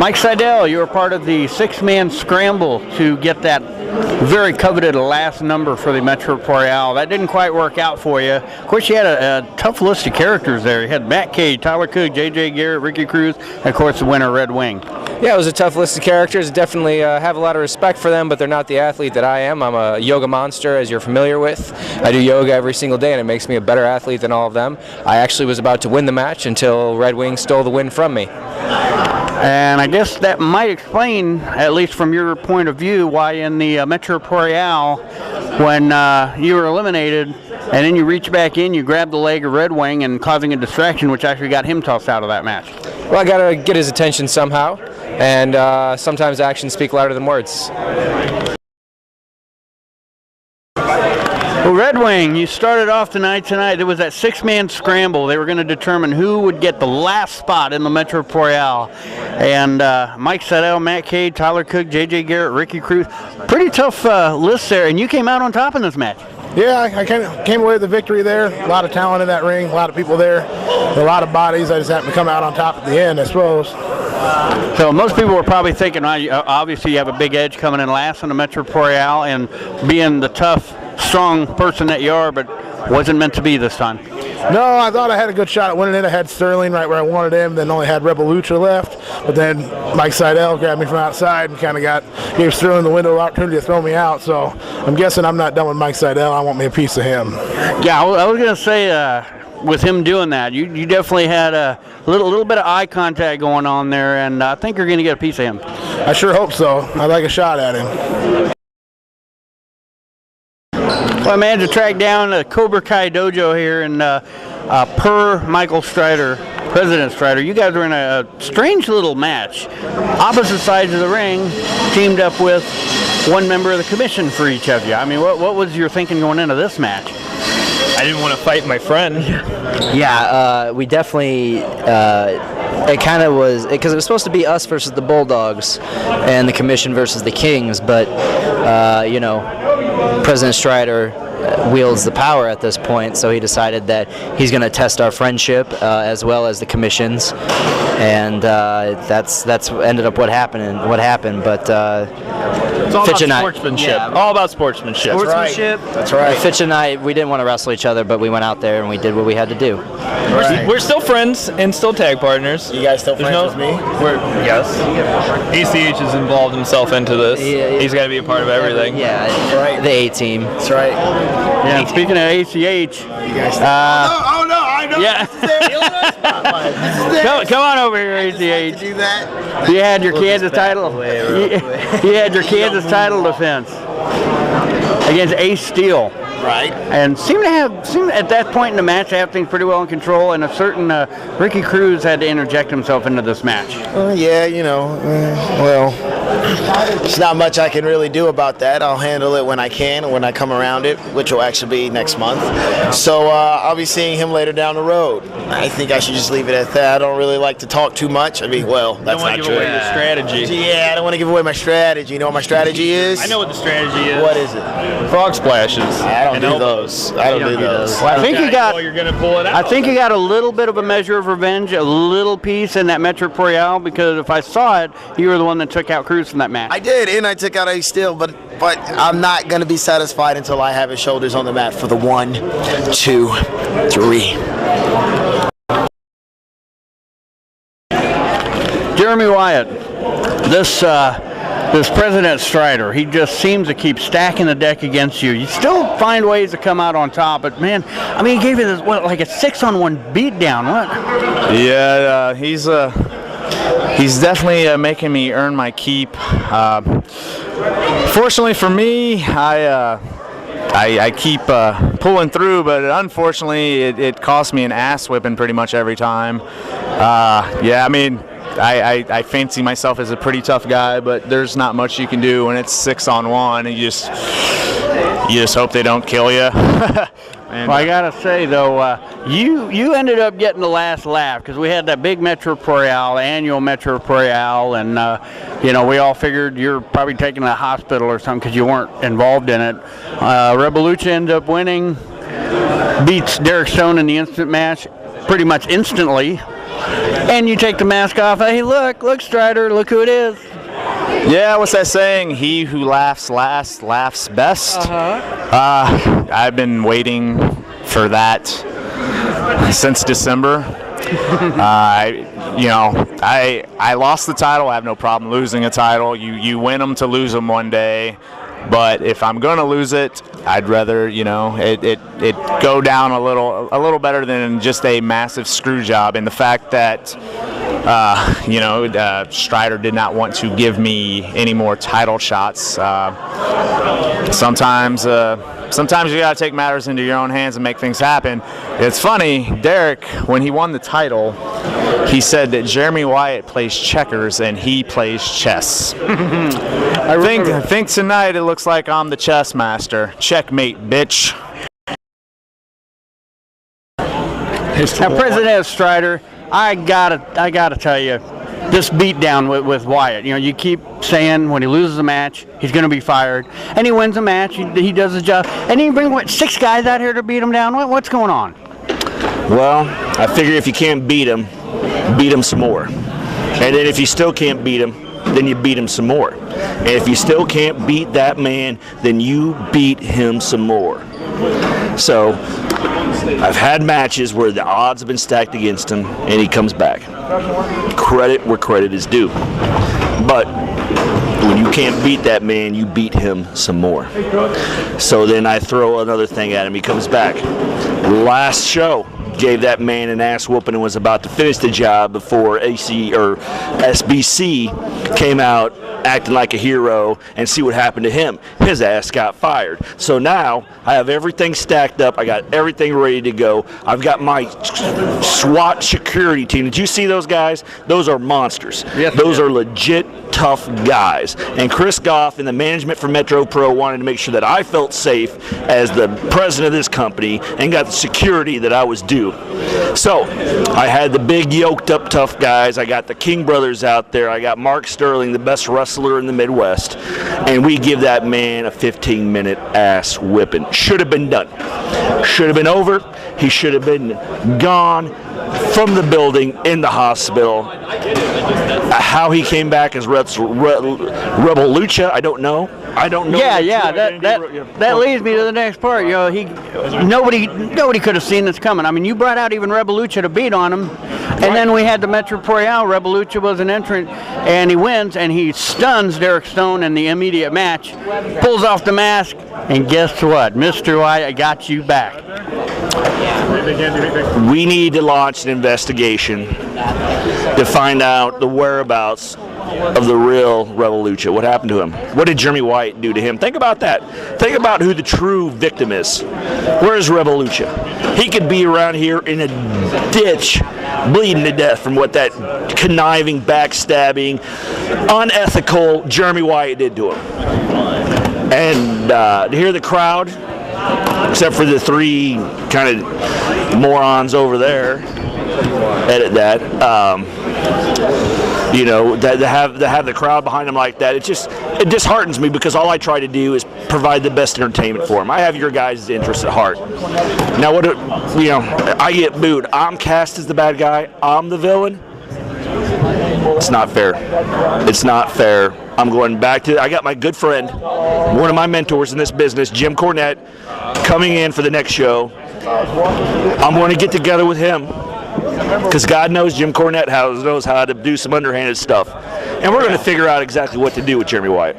Mike Seidel, you were part of the six-man scramble to get that very coveted last number for the Metro Royale. That didn't quite work out for you. Of course, you had a tough list of characters there. You had Matt Cade, Tyler Cook, J.J. Garrett, Ricky Cruz, and of course the winner, Red Wing. Yeah, it was a tough list of characters. Definitely have a lot of respect for them, but they're not the athlete that I am. I'm a yoga monster, as you're familiar with. I do yoga every single day, and it makes me a better athlete than all of them. I actually was about to win the match until Red Wing stole the win from me. And I guess that might explain, at least from your point of view, why in the Metro Royale, when you were eliminated, and then you reach back in, you grab the leg of Red Wing and causing a distraction, which actually got him tossed out of that match. Well, I got to get his attention somehow, and sometimes actions speak louder than words. Well, Red Wing, you started off tonight. There was that six-man scramble. They were going to determine who would get the last spot in the Metro Royale. And Mike Seidel, Matt Cade, Tyler Cook, J.J. Garrett, Ricky Cruz. Pretty tough list there, and you came out on top in this match. Yeah, I came away with the victory there. A lot of talent in that ring, a lot of people there, a lot of bodies. I just happened to come out on top at the end, I suppose. So most people were probably thinking, obviously you have a big edge coming in last in the Metro Royale and being the tough, strong person that you are, but wasn't meant to be this time. No, I thought I had a good shot at winning it. I had Sterling right where I wanted him, then only had Rebel Lucha left. But then Mike Seidel grabbed me from outside and kind of gave Sterling the window of opportunity to throw me out. So I'm guessing I'm not done with Mike Seidel. I want me a piece of him. Yeah, I was going to say, with him doing that, you definitely had a little bit of eye contact going on there, and I think you're going to get a piece of him. I sure hope so. I'd like a shot at him. Well, I managed to track down a Cobra Kai dojo here, and per Michael Strider, President Strider, you guys were in a strange little match. Opposite sides of the ring, teamed up with one member of the commission for each of you. I mean, what was your thinking going into this match? I didn't want to fight my friend. Yeah, we definitely, it kind of was, because it was supposed to be us versus the Bulldogs and the Commission versus the Kings, but, you know, President Strider wields the power at this point, so he decided that he's going to test our friendship as well as the Commission's, and that's ended up what happened, but it's all about sportsmanship. Yeah. All about sportsmanship. That's right. Fitch and I, we didn't want to wrestle each other, but we went out there and we did what we had to do. Right. We're still friends and still tag partners. You guys still friends with me? Yes. ACH has involved himself into this. Yeah. He's got to be a part of everything. Yeah, right. The A-team. That's right. Yeah, and speaking of ACH, you guys I know. Yeah. Come on over here, ACH. Do that. You had your Kansas title. You had your Kansas title defense against Ace Steel. Right. And seemed at that point in the match to have things pretty well in control, and a certain Ricky Cruz had to interject himself into this match. Yeah, you know, well, there's not much I can really do about that. I'll handle it when I can, when I come around it, which will actually be next month. So I'll be seeing him later down the road. I think I should just leave it at that. I don't really like to talk too much. I mean, well, that's not true. Don't want to give away your strategy. Yeah, I don't want to give away my strategy. You know what my strategy is? I know what the strategy is. What is it? Frog splashes. I don't do those. I don't do those. Well, I think you got. Well, you're gonna pull it out. I think you got a little bit of a measure of revenge, a little piece in that Metro Royale, because if I saw it, you were the one that took out Cruz from that match. I did, and I took out Ace Steel, but I'm not gonna be satisfied until I have his shoulders on the mat for the 1, 2, 3. Jeremy Wyatt, this President Strider, he just seems to keep stacking the deck against you. You still find ways to come out on top, but man, I mean, he gave you this, like a 6-on-1 beatdown. What? Yeah, he's definitely making me earn my keep. Fortunately for me, I keep pulling through, but unfortunately, it costs me an ass whipping pretty much every time. Yeah, I mean, I fancy myself as a pretty tough guy, but there's not much you can do when it's 6-on-1, and you just hope they don't kill you. Well, I gotta say though, you ended up getting the last laugh because we had that big Metro Royale, annual Metro Royale, and you know, we all figured you're probably taken to the hospital or something because you weren't involved in it. Rebel Lucha ended up winning, beats Derek Stone in the instant match. pretty much instantly, and you take the mask off. Hey, look, Strider, look who it is. Yeah, what's that saying? He who laughs last laughs best. I've been waiting for that since December. I lost the title. I have no problem losing a title. You win them to lose them one day. But if I'm gonna lose it, I'd rather it go down a little better than just a massive screw job. And the fact that Strider did not want to give me any more title shots. Sometimes you gotta take matters into your own hands and make things happen. It's funny, Derek, when he won the title, he said that Jeremy Wyatt plays checkers and he plays chess. I think tonight it looks like I'm the chess master. Checkmate, bitch. Now, President Strider, I gotta tell you, this beatdown with Wyatt. You keep saying when he loses a match, he's going to be fired, and he wins a match, he does his job, and then you bring 6 guys out here to beat him down. What's going on? Well, I figure if you can't beat him some more, and then if you still can't beat him, then you beat him some more, and if you still can't beat that man, then you beat him some more. So I've had matches where the odds have been stacked against him, and he comes back. Credit where credit is due. But when you can't beat that man, you beat him some more. So then I throw another thing at him. He comes back. Last show, gave that man an ass whooping and was about to finish the job before SBC came out acting like a hero, and see what happened to him. His ass got fired. So now I have everything stacked up. I got everything ready to go. I've got my SWAT security team. Did you see those guys? Those are monsters. Yes, those are legit tough guys. And Chris Goff and the management for Metro Pro wanted to make sure that I felt safe as the president of this company and got the security that I was due. So I had the big yoked up tough guys. I got the King brothers out there. I got Mark Sterling, the best wrestler in the Midwest, and we give that man a 15-minute ass whipping. Should have been done. Should have been over. He should have been gone from the building in the hospital. How he came back as Rebel Lucha, I don't know. Yeah. That leads me to the next part. Nobody could have seen this coming. I mean, you brought out even Rebel Lucha to beat on him, and then we had the Metro Royale. Rebel Lucha was an entrant, and he wins, and he stuns Derek Stone in the immediate match, pulls off the mask, and guess what? Mr. Wyatt got you back. We need to launch an investigation to find out the whereabouts of the real Rebel Lucha. What happened to him? What did Jeremy Wyatt do to him? Think about that. Think about who the true victim is. Where is Rebel Lucha? He could be around here in a ditch, bleeding to death from what that conniving, backstabbing, unethical Jeremy Wyatt did to him. And to hear the crowd, except for the 3 kind of morons over there, edit that, to have the crowd behind him like that, it disheartens me, because all I try to do is provide the best entertainment for him. I have your guys' interests at heart. Now, I get booed. I'm cast as the bad guy. I'm the villain. It's not fair. It's not fair. I'm going back to, I got my good friend, one of my mentors in this business, Jim Cornette, coming in for the next show. I'm going to get together with him, because God knows Jim Cornette knows how to do some underhanded stuff. And we're going to figure out exactly what to do with Jeremy Wyatt.